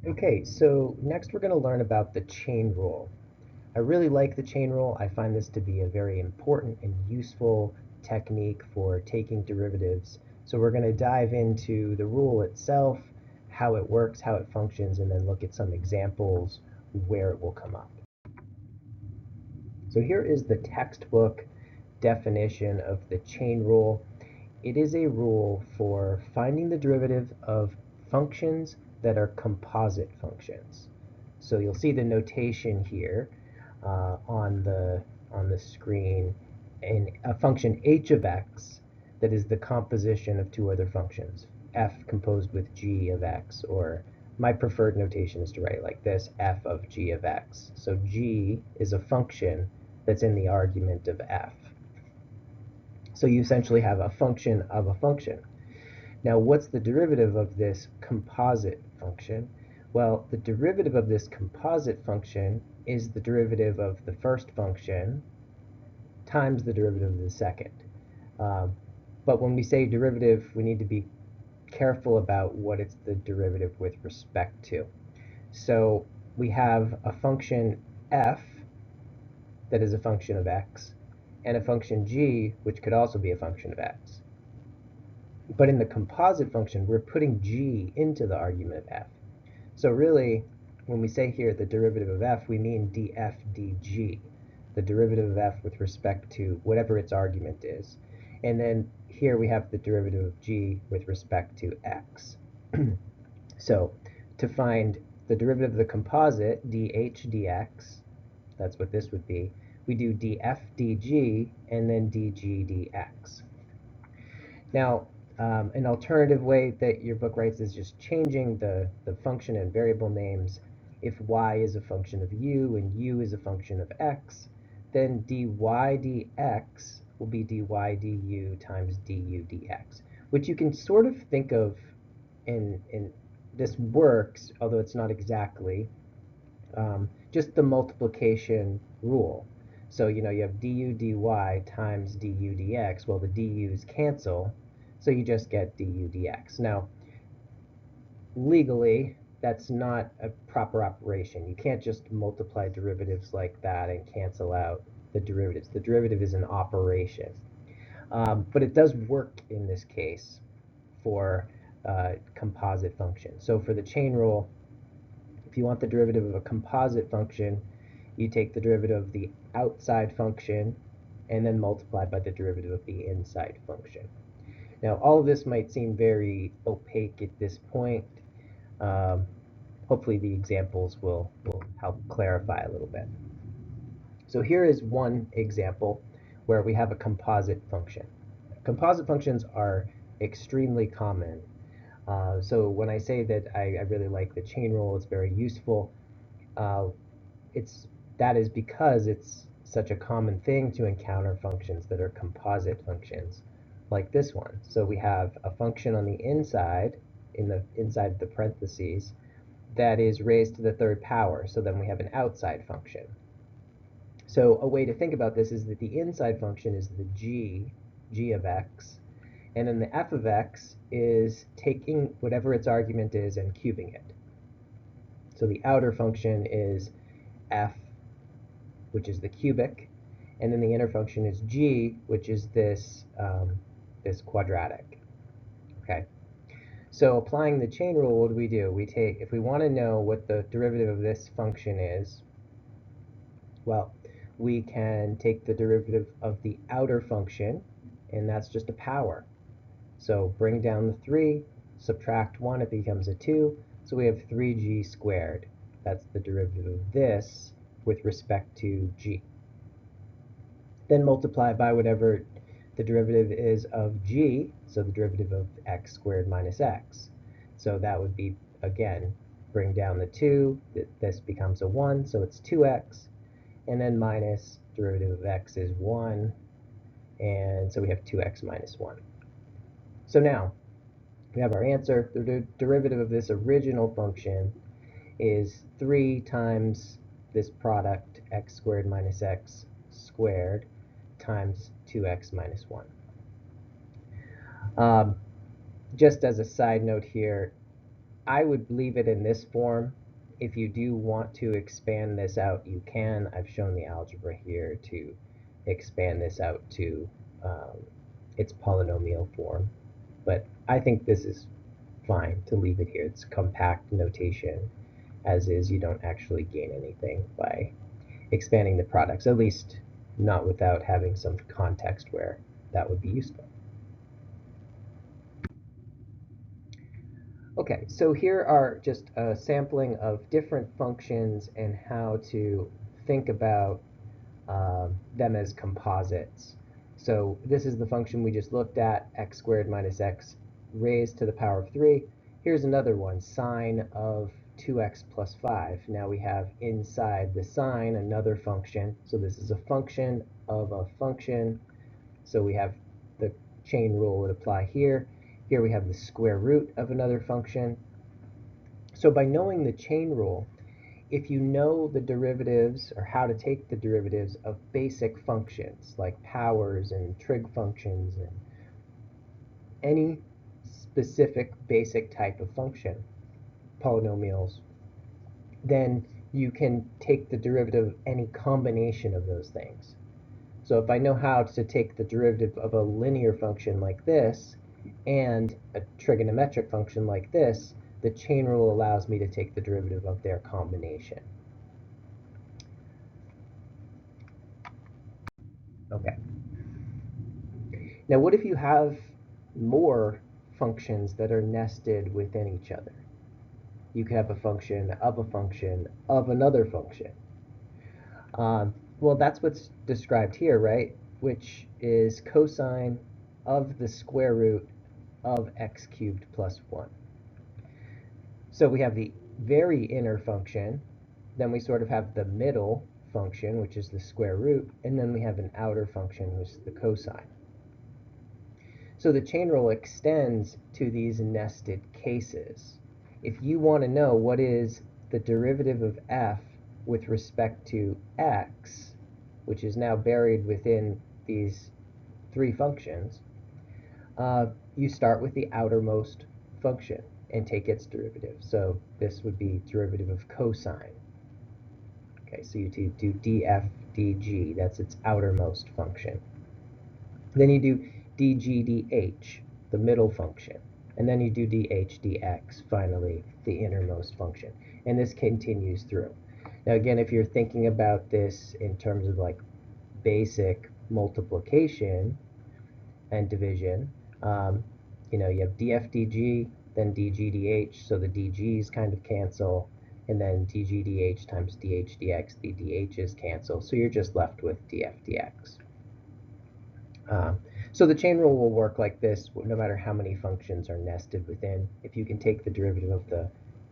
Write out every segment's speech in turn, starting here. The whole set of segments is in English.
Okay, so next we're going to learn about the chain rule. I really like the chain rule. I find this to be a very important and useful technique for taking derivatives. So we're going to dive into the rule itself, how it works, how it functions, and then look at some examples where it will come up. So here is the textbook definition of the chain rule. It is a rule for finding the derivative of functions that are composite functions. So you'll see the notation here on the screen, and a function h of x that is the composition of two other functions, f composed with g of x, or my preferred notation is to write it like this, f of g of x. So g is a function that's in the argument of f. So you essentially have a function of a function. Now, what's the derivative of this composite function? Well, the derivative of this composite function is the derivative of the first function times the derivative of the second. But when we say derivative, we need to be careful about what it's the derivative with respect to. So we have a function f that is a function of x, and a function g, which could also be a function of x. But in the composite function, we're putting g into the argument of f. So really, when we say here the derivative of f, we mean df dg, the derivative of f with respect to whatever its argument is. And then here we have the derivative of g with respect to x. So to find the derivative of the composite, dh dx, that's what this would be, we do df dg and then dg dx. Now, an alternative way that your book writes is just changing the function and variable names. If y is a function of u and u is a function of x, then dy dx will be dy du times du dx, which you can sort of think of in this works, although it's not exactly, just the multiplication rule. So, you have du dy times du dx. Well, the du's cancel, so you just get du dx. Now, legally, that's not a proper operation. You can't just multiply derivatives like that and cancel out the derivatives. The derivative is an operation. But it does work in this case for composite functions. So for the chain rule, if you want the derivative of a composite function, you take the derivative of the outside function and then multiply by the derivative of the inside function. Now, all of this might seem very opaque at this point. Hopefully the examples will help clarify a little bit. So here is one example where we have a composite function. Composite functions are extremely common. So when I say that I really like the chain rule, it's very useful. That is because it's such a common thing to encounter functions that are composite functions, like this one. So we have a function on the inside, inside the parentheses, that is raised to the third power. So then we have an outside function. So a way to think about this is that the inside function is the g of x, and then the f of x is taking whatever its argument is and cubing it. So the outer function is f, which is the cubic, and then the inner function is g, which is this quadratic. Okay. So applying the chain rule, what do? We take, if we want to know what the derivative of this function is, well, we can take the derivative of the outer function, and that's just a power. So bring down the 3, subtract 1, it becomes a 2, so we have 3g squared. That's the derivative of this with respect to g. Then multiply by whatever the derivative is of g, so the derivative of x squared minus x. So that would be, again, bring down the 2, this becomes a 1, so it's 2x, and then minus derivative of x is 1, and so we have 2x minus 1. So now, we have our answer. The derivative of this original function is 3 times this product, x squared minus x squared, times 2x minus 1. Just as a side note here, I would leave it in this form. If you do want to expand this out, you can. I've shown the algebra here to expand this out to its polynomial form. But I think this is fine to leave it here. It's compact notation. As is, you don't actually gain anything by expanding the products, at least not without having some context where that would be useful. Okay, so here are just a sampling of different functions and how to think about them as composites. So this is the function we just looked at, x squared minus x raised to the power of 3. Here's another one, sine of 2x plus 5. Now we have inside the sine another function. So this is a function of a function. So we have the chain rule would apply here. Here we have the square root of another function. So by knowing the chain rule, if you know the derivatives or how to take the derivatives of basic functions like powers and trig functions and any specific basic type of function, polynomials, then you can take the derivative of any combination of those things. So if I know how to take the derivative of a linear function like this and a trigonometric function like this, the chain rule allows me to take the derivative of their combination. Okay. Now what if you have more functions that are nested within each other? You could have a function of another function. Well, that's what's described here, right? Which is cosine of the square root of x cubed plus 1. So we have the very inner function, then we sort of have the middle function, which is the square root, and then we have an outer function, which is the cosine. So the chain rule extends to these nested cases. If you want to know what is the derivative of f with respect to x, which is now buried within these three functions, you start with the outermost function and take its derivative. So this would be derivative of cosine. Okay, so you do df dg, that's its outermost function. Then you do dg dh, the middle function. And then you do dh dx, finally, the innermost function. And this continues through. Now again, if you're thinking about this in terms of like basic multiplication and division, you have df dg, then dg dh, so the dg's kind of cancel, and then dg dh times dh dx, the dh's cancel, so you're just left with df dx. So the chain rule will work like this no matter how many functions are nested within. If you can take the derivative of the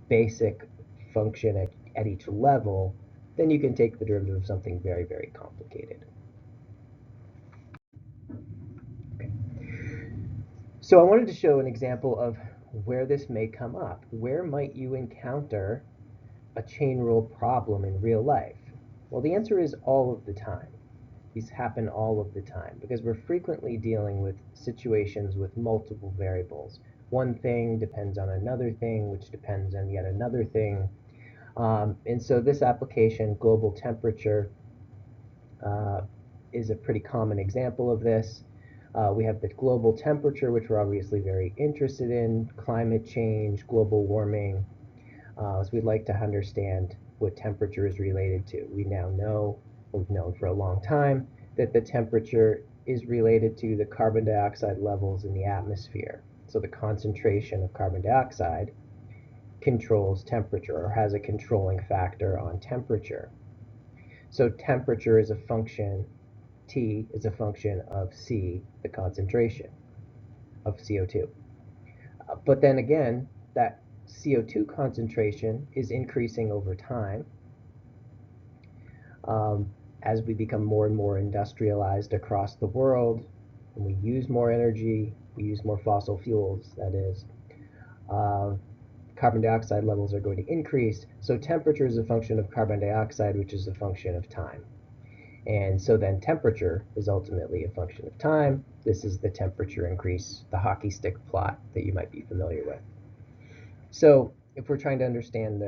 basic function at each level, then you can take the derivative of something very, very complicated. Okay. So I wanted to show an example of where this may come up. Where might you encounter a chain rule problem in real life? Well, the answer is all of the time. These happen all of the time because we're frequently dealing with situations with multiple variables. One thing depends on another thing, which depends on yet another thing. And so this application, global temperature, is a pretty common example of this. We have the global temperature, which we're obviously very interested in, climate change, global warming. So we'd like to understand what temperature is related to. We now know, we've known for a long time, that the temperature is related to the carbon dioxide levels in the atmosphere. So the concentration of carbon dioxide controls temperature or has a controlling factor on temperature. So temperature is a function, T is a function of C, the concentration of CO2. But then again, that CO2 concentration is increasing over time as we become more and more industrialized across the world, and we use more energy, we use more fossil fuels, that is, carbon dioxide levels are going to increase. So temperature is a function of carbon dioxide, which is a function of time. And so then temperature is ultimately a function of time. This is the temperature increase, the hockey stick plot that you might be familiar with. So if we're trying to understand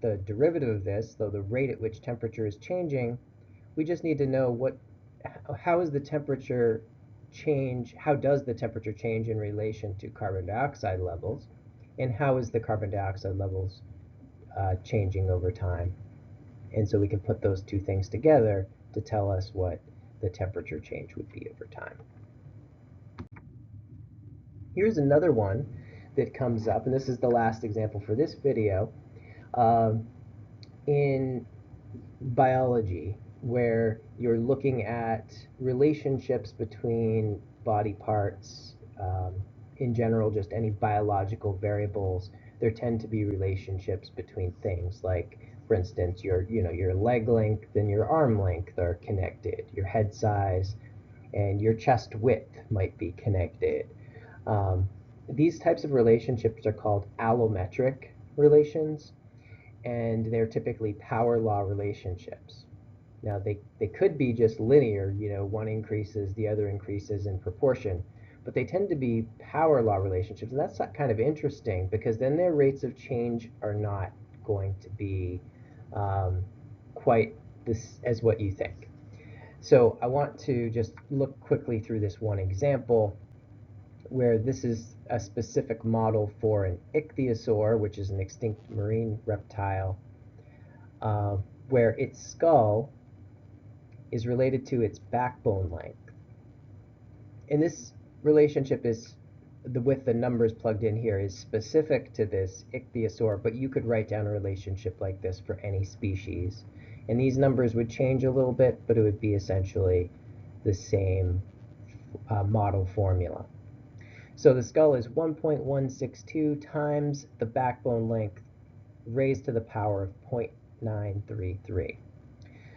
the derivative of this, though the rate at which temperature is changing, we just need to know how is the temperature change, how does the temperature change in relation to carbon dioxide levels, and how is the carbon dioxide levels changing over time. And so we can put those two things together to tell us what the temperature change would be over time. Here's another one that comes up, and this is the last example for this video, in biology, where you're looking at relationships between body parts, in general, just any biological variables. There tend to be relationships between things like, for instance, your leg length and your arm length are connected. Your head size and your chest width might be connected. These types of relationships are called allometric relations, and they're typically power law relationships. Now, they could be just linear, one increases, the other increases in proportion, but they tend to be power law relationships, and that's kind of interesting because then their rates of change are not going to be quite this as what you think. So I want to just look quickly through this one example where this is a specific model for an ichthyosaur, which is an extinct marine reptile, where its skull is related to its backbone length. And this relationship is, with the numbers plugged in here, is specific to this ichthyosaur, but you could write down a relationship like this for any species. And these numbers would change a little bit, but it would be essentially the same model formula. So the skull is 1.162 times the backbone length raised to the power of 0.933.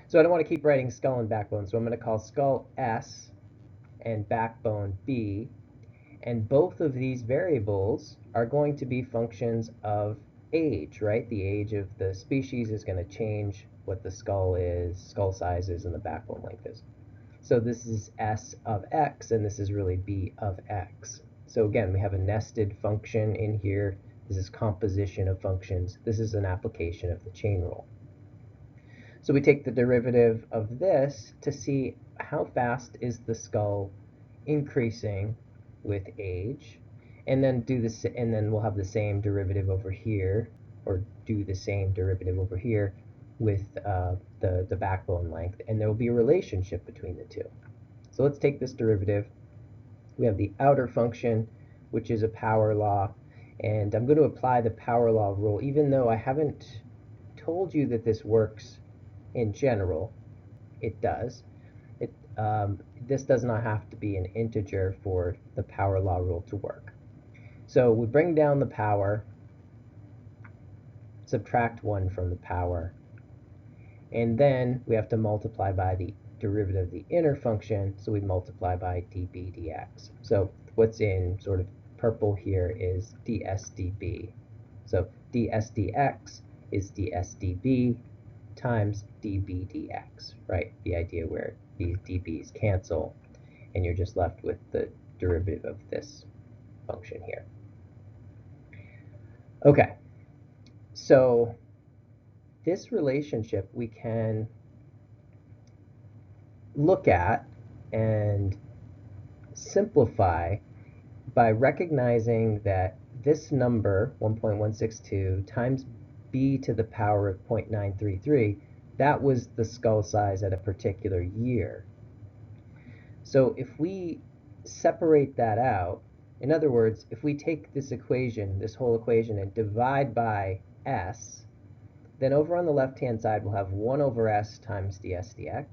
So I don't want to keep writing skull and backbone, so I'm going to call skull S and backbone B. And both of these variables are going to be functions of age, right? The age of the species is going to change what the skull size is, and the backbone length is. So this is S of X, and this is really B of X. So again, we have a nested function in here. This is composition of functions. This is an application of the chain rule. So we take the derivative of this to see how fast is the skull increasing with age, and then and then we'll have the same derivative over here, or do the same derivative over here with the backbone length, and there will be a relationship between the two. So let's take this derivative. We have the outer function, which is a power law, and I'm going to apply the power law rule, even though I haven't told you that this works in general. It does. This does not have to be an integer for the power law rule to work. So we bring down the power, subtract 1 from the power, and then we have to multiply by the derivative of the inner function, so we multiply by dB dx. So what's in sort of purple here is ds dB. So ds dx is ds dB times dB dx, right? The idea where these dBs cancel, and you're just left with the derivative of this function here. Okay, so this relationship we can look at and simplify by recognizing that this number, 1.162, times b to the power of 0.933, that was the skull size at a particular year. So if we separate that out, in other words, if we take this equation, this whole equation, and divide by s, then over on the left-hand side we'll have 1 over s times ds dx,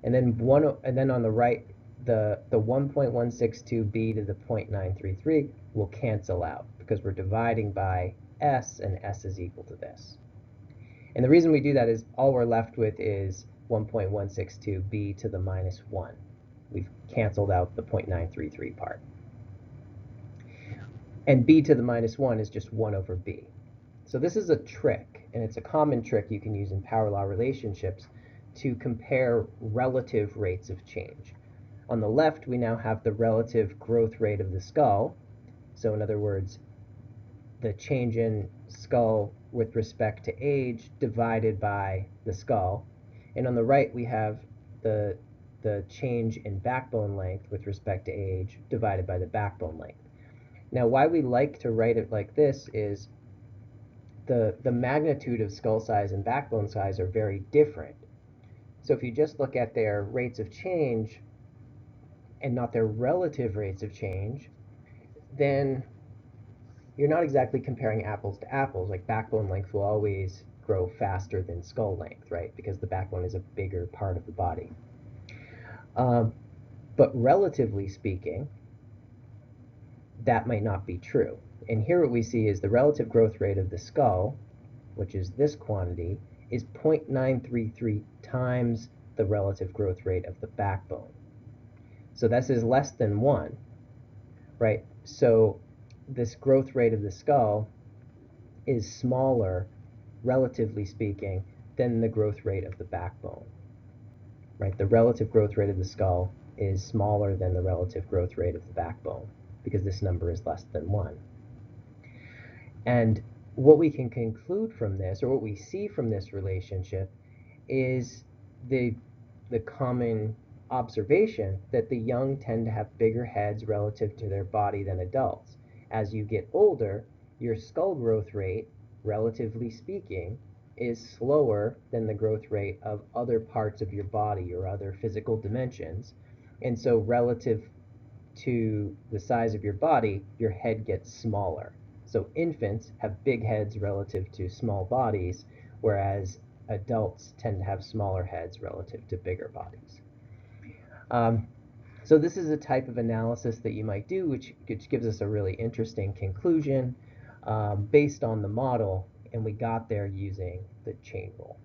and then on the right, the 1.162b to the 0.933 will cancel out because we're dividing by s, and s is equal to this. And the reason we do that is all we're left with is 1.162b to the minus 1. We've canceled out the 0.933 part. And b to the minus 1 is just 1 over b. So this is a trick, and it's a common trick you can use in power law relationships to compare relative rates of change. On the left, we now have the relative growth rate of the skull. So in other words, the change in skull with respect to age divided by the skull. And on the right, we have the, the change in backbone length with respect to age divided by the backbone length. Now, why we like to write it like this is the magnitude of skull size and backbone size are very different. So if you just look at their rates of change and not their relative rates of change, then you're not exactly comparing apples to apples. Like backbone length will always grow faster than skull length, right? Because the backbone is a bigger part of the body. But relatively speaking, that might not be true. And here what we see is the relative growth rate of the skull, which is this quantity, is 0.933 times the relative growth rate of the backbone. So this is less than 1, right? So this growth rate of the skull is smaller, relatively speaking, than the growth rate of the backbone, right? The relative growth rate of the skull is smaller than the relative growth rate of the backbone because this number is less than 1. And what we can conclude from this, or what we see from this relationship, is the common observation that the young tend to have bigger heads relative to their body than adults. As you get older, your skull growth rate, relatively speaking, is slower than the growth rate of other parts of your body or other physical dimensions. And so relative to the size of your body, your head gets smaller. So infants have big heads relative to small bodies, whereas adults tend to have smaller heads relative to bigger bodies. So this is a type of analysis that you might do, which gives us a really interesting conclusion based on the model, and we got there using the chain rule.